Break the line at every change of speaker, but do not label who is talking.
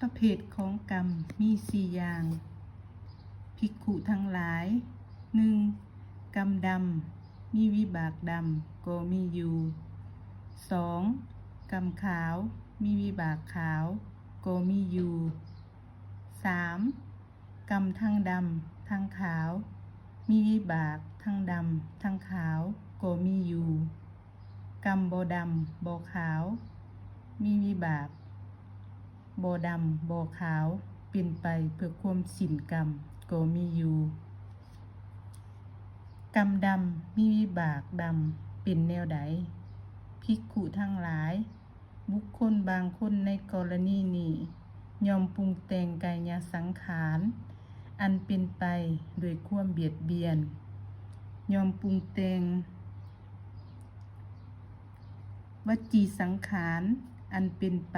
ประเภทของกรรมมีสี่อย่าง ภิกขุทั้งหลาย 1. กรรมดำมีวิบากดำก็มีอยู่ 2. กรรมขาวมีวิบากขาวก็มีอยู่ 3. กรรมทั้งดำทั้งขาวมีวิบากทั้งดำทั้งขาวก็มีอยู่ กรรมบ่ดำบ่ขาวมีวิบากบ่ดำบ่ขาวเป็นไปเพื่อความสิ้นกรรมก็มีอยู่ กรรมดำมีวิบากดำเป็นแนวใด ภิกขุทั้งหลาย บุคคลบางคนในกรณีนี้ย่อมปรุงแต่งกายสังขารอันเป็นไปด้วยความเบียดเบียนย่อมปรุงแต่งวจีสังขารอันเป็นไป